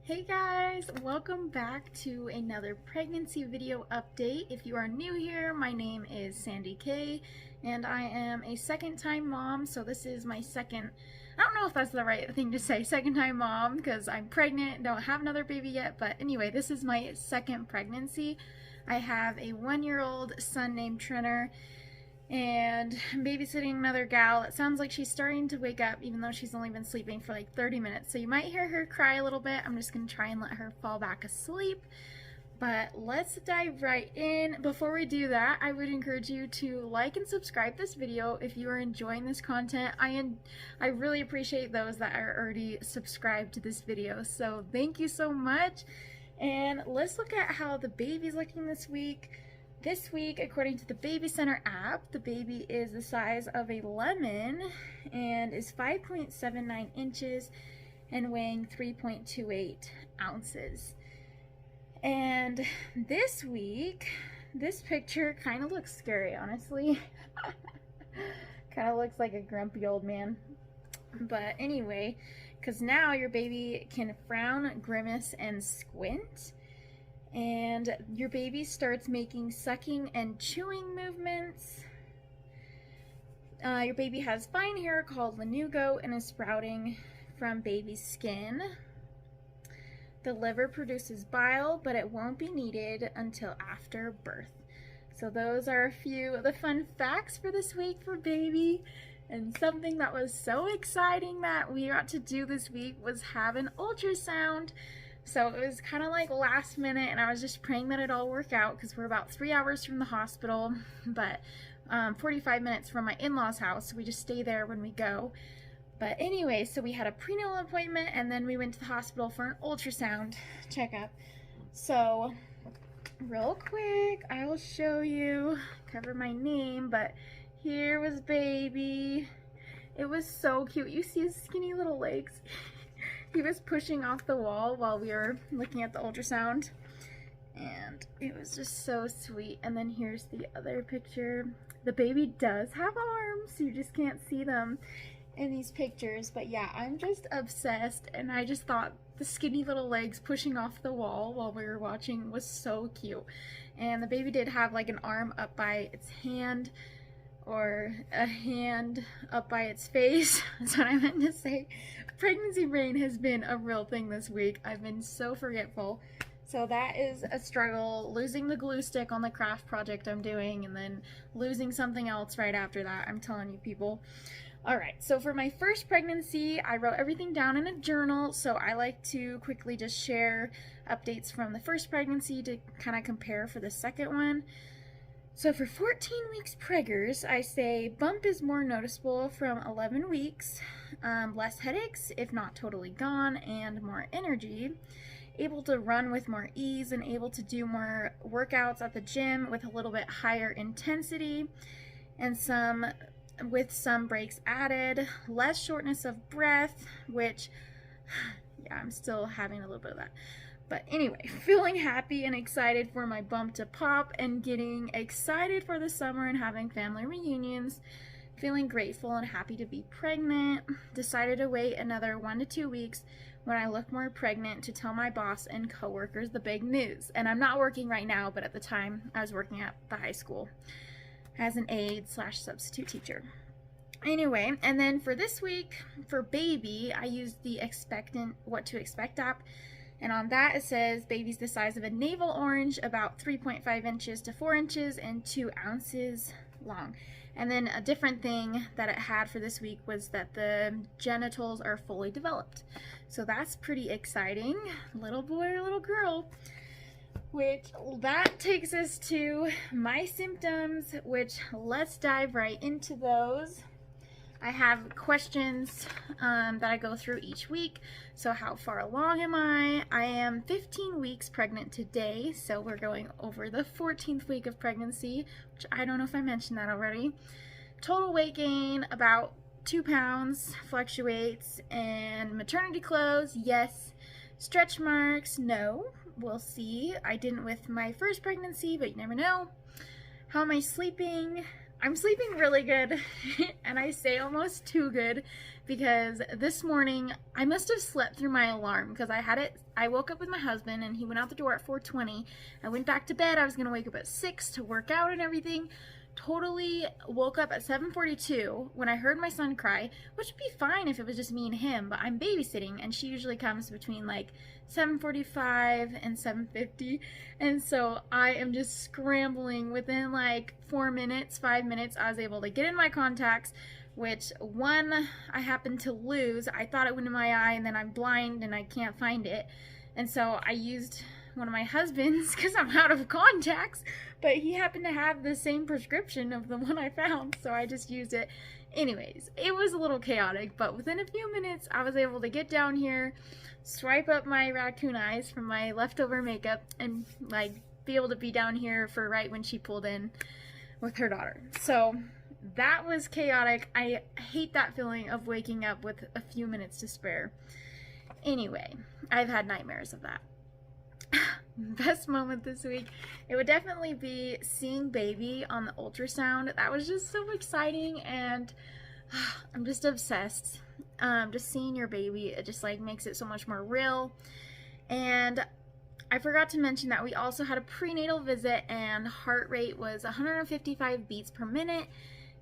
Hey guys, welcome back to another pregnancy video update. If you are new here, my name is Sandy-Kaye and I am a second-time mom. So this is my second, I don't know if that's the right thing to say, second-time mom, because I'm pregnant, don't have another baby yet, but anyway, this is my second pregnancy. I have a 1-year-old son named Trenner, and I'm babysitting another gal. It sounds like she's starting to wake up even though she's only been sleeping for like 30 minutes. So you might hear her cry a little bit. I'm just gonna try and let her fall back asleep. But let's dive right in. Before we do that, I would encourage you to like and subscribe this video if you are enjoying this content. I really appreciate those that are already subscribed to this video. So thank you so much. And let's look at how the baby's looking this week. This week, according to the Baby Center app, the baby is the size of a lemon and is 5.79 inches and weighing 3.28 ounces. And this week, this picture kind of looks scary, honestly. Kind of looks like a grumpy old man. But anyway, because now your baby can frown, grimace, and squint. And your baby starts making sucking and chewing movements. Your baby has fine hair called lanugo and is sprouting from baby's skin. The liver produces bile, but it won't be needed until after birth. So those are a few of the fun facts for this week for baby. And something that was so exciting that we got to do this week was have an ultrasound. So it was kind of like last minute, and I was just praying that it all work out because we're about 3 hours from the hospital, but 45 minutes from my in-laws' house, so we just stay there when we go. But anyway, so we had a prenatal appointment, and then we went to the hospital for an ultrasound checkup. So real quick, I will show you, cover my name, but here was baby. It was so cute. You see his skinny little legs? He was pushing off the wall while we were looking at the ultrasound, and it was just so sweet. And then here's the other picture. The baby does have arms, you just can't see them in these pictures, but yeah, I'm just obsessed, and I just thought the skinny little legs pushing off the wall while we were watching was so cute. And the baby did have like an arm up by its hand, or a hand up by its face. That's what I meant to say. Pregnancy brain has been a real thing this week. I've been so forgetful. So that is a struggle, losing the glue stick on the craft project I'm doing and then losing something else right after that. I'm telling you, people. Alright, so for my first pregnancy, I wrote everything down in a journal, so I like to quickly just share updates from the first pregnancy to kind of compare for the second one. So for 14 weeks preggers, I say bump is more noticeable from 11 weeks, less headaches, if not totally gone, and more energy, able to run with more ease and able to do more workouts at the gym with a little bit higher intensity, and with some breaks added, less shortness of breath, which, yeah, I'm still having a little bit of that. But anyway, feeling happy and excited for my bump to pop and getting excited for the summer and having family reunions. Feeling grateful and happy to be pregnant. Decided to wait another 1 to 2 weeks when I look more pregnant to tell my boss and coworkers the big news. And I'm not working right now, but at the time I was working at the high school as an aide/substitute teacher. Anyway, and then for this week, for baby, I used the What to Expect app. And on that it says baby's the size of a navel orange, about 3.5 inches to 4 inches and 2 ounces long. And then a different thing that it had for this week was that the genitals are fully developed. So that's pretty exciting. Little boy or little girl. Which that takes us to my symptoms, which let's dive right into those. I have questions that I go through each week. So how far along am I? I am 15 weeks pregnant today, so we're going over the 14th week of pregnancy, which I don't know if I mentioned that already. Total weight gain, about 2 pounds, fluctuates, and maternity clothes, yes. Stretch marks, no. We'll see. I didn't with my first pregnancy, but you never know. How am I sleeping? I'm sleeping really good, and I say almost too good because this morning I must have slept through my alarm because I woke up with my husband and he went out the door at 4:20. I went back to bed. I was going to wake up at 6 to work out and everything. Totally woke up at 7:42 when I heard my son cry, which would be fine if it was just me and him, but I'm babysitting and she usually comes between like 7:45 and 7:50, and so I am just scrambling. Within like 5 minutes I was able to get in my contacts, which one I happened to lose. I thought it went in my eye and then I'm blind and I can't find it, and so I used one of my husband's because I'm out of contacts, but he happened to have the same prescription of the one I found, so I just used it. Anyways, it was a little chaotic, but within a few minutes I was able to get down here, swipe up my raccoon eyes from my leftover makeup, and like be able to be down here for right when she pulled in with her daughter. So that was chaotic. I hate that feeling of waking up with a few minutes to spare. Anyway, I've had nightmares of that. Best moment this week, it would definitely be seeing baby on the ultrasound. That was just so exciting, and I'm just obsessed. Just seeing your baby, it just like makes it so much more real. And I forgot to mention that we also had a prenatal visit, and heart rate was 155 beats per minute,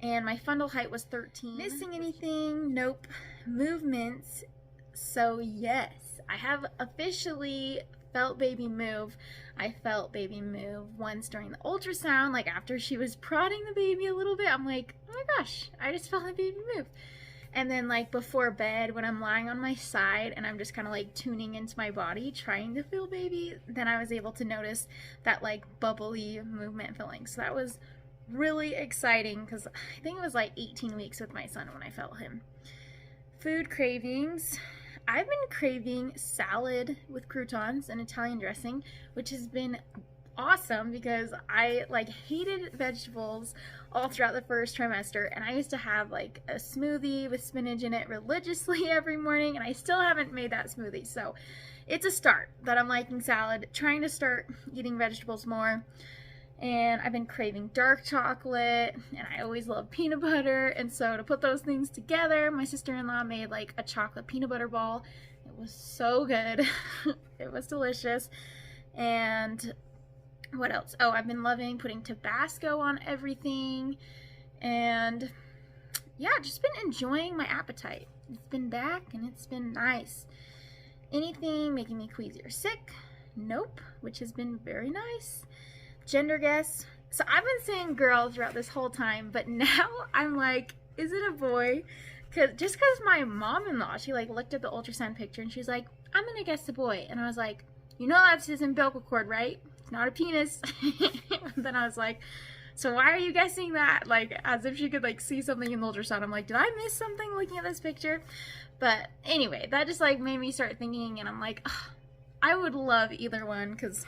and my fundal height was 13. Missing anything? Nope. Movements? So yes, I have officially felt baby move. I felt baby move once during the ultrasound, like after she was prodding the baby a little bit. I'm like, oh my gosh, I just felt the baby move. And then like before bed, when I'm lying on my side and I'm just kind of like tuning into my body, trying to feel baby, then I was able to notice that like bubbly movement feeling. So that was really exciting because I think it was like 18 weeks with my son when I felt him. Food cravings. I've been craving salad with croutons and Italian dressing, which has been awesome because I like hated vegetables all throughout the first trimester, and I used to have like a smoothie with spinach in it religiously every morning, and I still haven't made that smoothie. So it's a start that I'm liking salad, trying to start eating vegetables more. And I've been craving dark chocolate, and I always love peanut butter, and so to put those things together, my sister-in-law made like a chocolate peanut butter ball. It was so good. It was delicious. And what else? Oh, I've been loving putting Tabasco on everything, and yeah, just been enjoying my appetite. It's been back, and it's been nice. Anything making me queasy or sick? Nope, which has been very nice. Gender guess. So I've been saying girl throughout this whole time, but now I'm like, is it a boy? Just because my mom-in-law, she like looked at the ultrasound picture and she's like, I'm gonna guess a boy. And I was like, you know that's his umbilical cord, right? It's not a penis. Then I was like, so why are you guessing that? Like, as if she could like see something in the ultrasound. I'm like, did I miss something looking at this picture? But anyway, that just like made me start thinking, and I'm like, ugh, I would love either one, because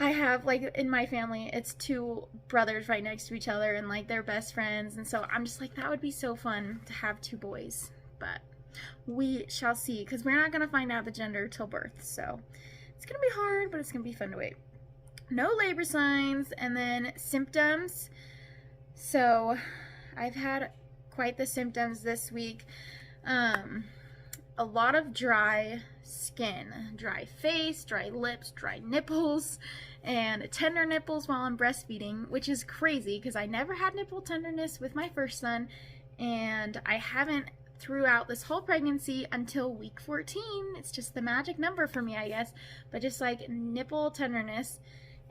I have, like, in my family, it's two brothers right next to each other, and, like, they're best friends, and so I'm just like, that would be so fun to have two boys, but we shall see, because we're not going to find out the gender till birth, so it's going to be hard, but it's going to be fun to wait. No labor signs, and then symptoms. So I've had quite the symptoms this week. A lot of dry skin, dry face, dry lips, dry nipples, and tender nipples while I'm breastfeeding, which is crazy because I never had nipple tenderness with my first son, and I haven't throughout this whole pregnancy until week 14. It's just the magic number for me, I guess, but just like nipple tenderness,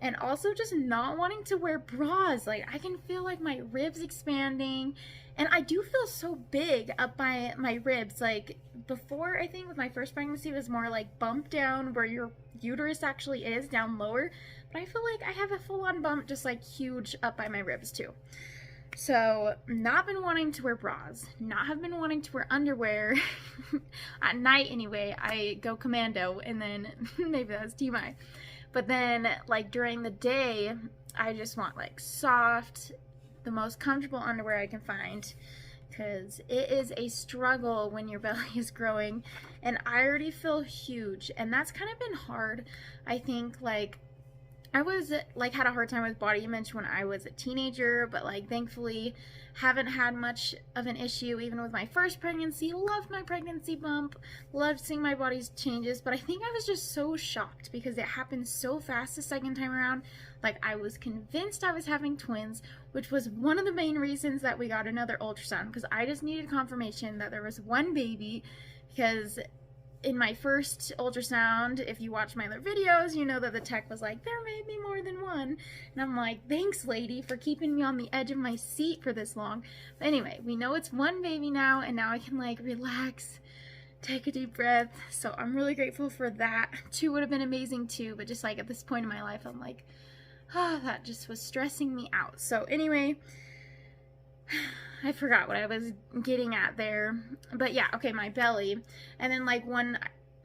and also just not wanting to wear bras. Like, I can feel like my ribs expanding, and I do feel so big up by my ribs. Like, before, I think with my first pregnancy, it was more like bump down where your uterus actually is, down lower. But I feel like I have a full-on bump just like huge up by my ribs too. So, not been wanting to wear bras, not have been wanting to wear underwear. At night anyway, I go commando, and then maybe that's TMI. But then, like, during the day, I just want, like, soft, the most comfortable underwear I can find, because it is a struggle when your belly is growing, and I already feel huge, and that's kind of been hard. I think, like, I was like had a hard time with body image when I was a teenager, but like thankfully haven't had much of an issue even with my first pregnancy. Loved my pregnancy bump, loved seeing my body's changes, but I think I was just so shocked because it happened so fast the second time around. Like I was convinced I was having twins, which was one of the main reasons that we got another ultrasound, because I just needed confirmation that there was one baby. Because in my first ultrasound, if you watch my other videos, you know that the tech was like, there may be more than one. And I'm like, thanks, lady, for keeping me on the edge of my seat for this long. But anyway, we know it's one baby now, and now I can like relax, take a deep breath. So I'm really grateful for that. 2 would have been amazing too, but just like at this point in my life, I'm like, oh, that just was stressing me out. So anyway, I forgot what I was getting at there, but yeah, okay, my belly. And then like one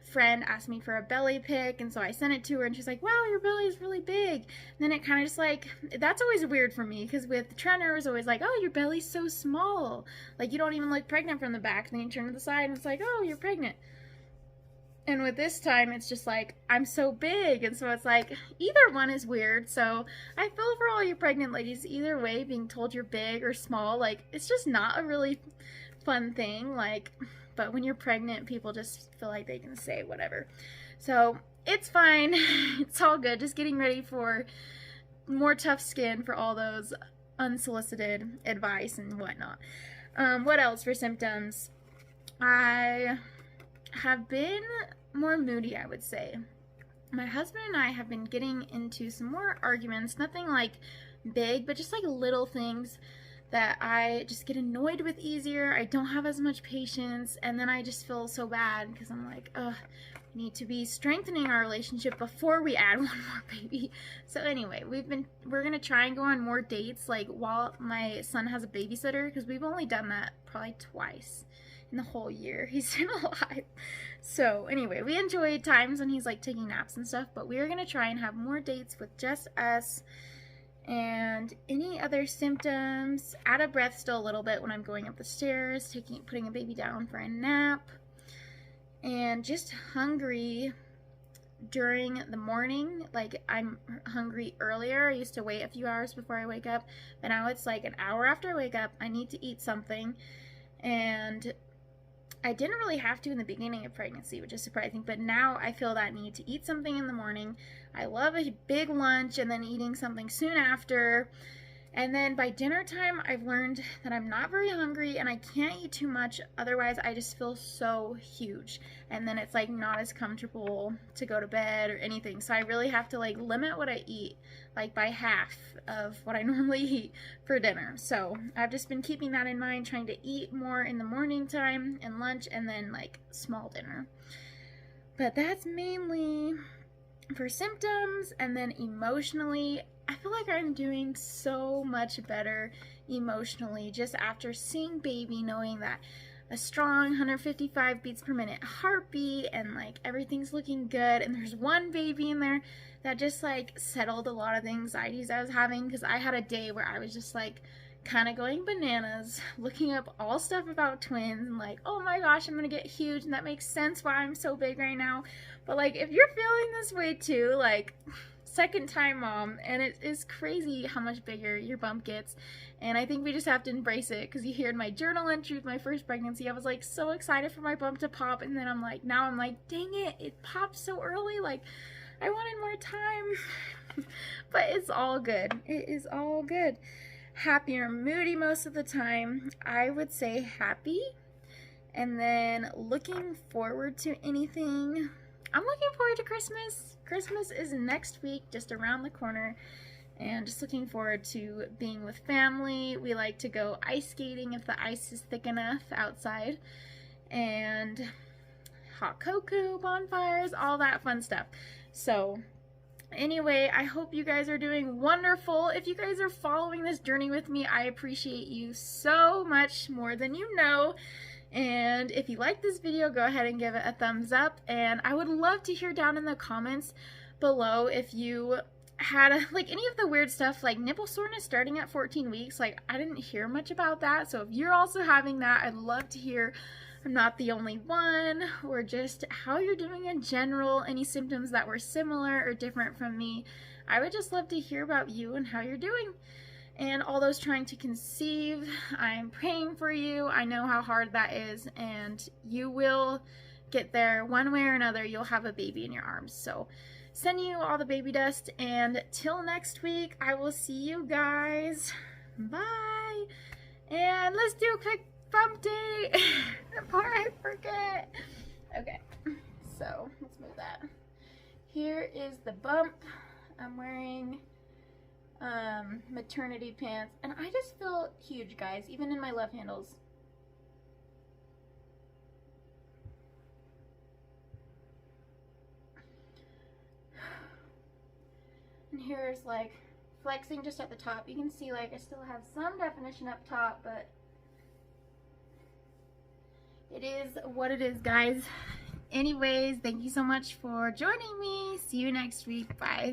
friend asked me for a belly pic, and so I sent it to her, and she's like, wow, your belly is really big. And then it kind of just like, that's always weird for me, because with Trenner it was always like, oh, your belly's so small, like you don't even look pregnant from the back. And then you turn to the side and it's like, oh, you're pregnant. And with this time, it's just like, I'm so big. And so it's like, either one is weird. So I feel for all you pregnant ladies, either way, being told you're big or small, like, it's just not a really fun thing. Like, but when you're pregnant, people just feel like they can say whatever. So it's fine. It's all good. Just getting ready for more tough skin for all those unsolicited advice and whatnot. What else for symptoms? I have been more moody, I would say. My husband and I have been getting into some more arguments, nothing like big, but just like little things that I just get annoyed with easier. I don't have as much patience, and then I just feel so bad because I'm like, ugh, we need to be strengthening our relationship before we add one more baby. So anyway, we're gonna try and go on more dates like while my son has a babysitter, because we've only done that probably twice in the whole year he's been alive. So anyway, we enjoy times when he's like taking naps and stuff, but we're gonna try and have more dates with just us. And any other symptoms, out of breath still a little bit when I'm going up the stairs, putting a baby down for a nap, and just hungry during the morning. Like I'm hungry earlier. I used to wait a few hours before I wake up, but now it's like an hour after I wake up, I need to eat something. And I didn't really have to in the beginning of pregnancy, which is surprising, but now I feel that need to eat something in the morning. I love a big lunch and then eating something soon after. And then by dinner time, I've learned that I'm not very hungry and I can't eat too much. Otherwise, I just feel so huge. And then it's like not as comfortable to go to bed or anything. So I really have to like limit what I eat, like by half of what I normally eat for dinner. So I've just been keeping that in mind, trying to eat more in the morning time and lunch, and then like small dinner. But that's mainly for symptoms. And then emotionally, I feel like I'm doing so much better emotionally just after seeing baby, knowing that a strong 155 beats per minute heartbeat and like everything's looking good, and there's one baby in there that just like settled a lot of the anxieties I was having, because I had a day where I was just like kind of going bananas, looking up all stuff about twins and like, oh my gosh, I'm gonna get huge, and that makes sense why I'm so big right now. But like if you're feeling this way too, like second time mom, and it is crazy how much bigger your bump gets. And I think we just have to embrace it, because you hear in my journal entry with my first pregnancy, I was like so excited for my bump to pop, and then I'm like, now I'm like, dang it, it popped so early, like I wanted more time. But it's all good. It is all good. Happy or moody most of the time. I would say happy. And then looking forward to anything. I'm looking forward to Christmas. Christmas is next week, just around the corner, and just looking forward to being with family. We like to go ice skating if the ice is thick enough outside, and hot cocoa, bonfires, all that fun stuff. So anyway, I hope you guys are doing wonderful. If you guys are following this journey with me, I appreciate you so much, more than you know. And if you like this video, go ahead and give it a thumbs up. And I would love to hear down in the comments below if you had like any of the weird stuff, like nipple soreness starting at 14 weeks. Like I didn't hear much about that. So if you're also having that, I'd love to hear I'm not the only one, or just how you're doing in general, any symptoms that were similar or different from me. I would just love to hear about you and how you're doing. And all those trying to conceive, I'm praying for you. I know how hard that is, and you will get there one way or another. You'll have a baby in your arms. So send you all the baby dust, and till next week, I will see you guys. Bye. And let's do a quick bump date before I forget. Okay, so let's move that. Here is the bump. I'm wearing maternity pants, and I just feel huge, guys, even in my love handles. And here's like flexing just at the top. You can see like I still have some definition up top, but it is what it is, guys. Anyways, thank you so much for joining me. See you next week. Bye.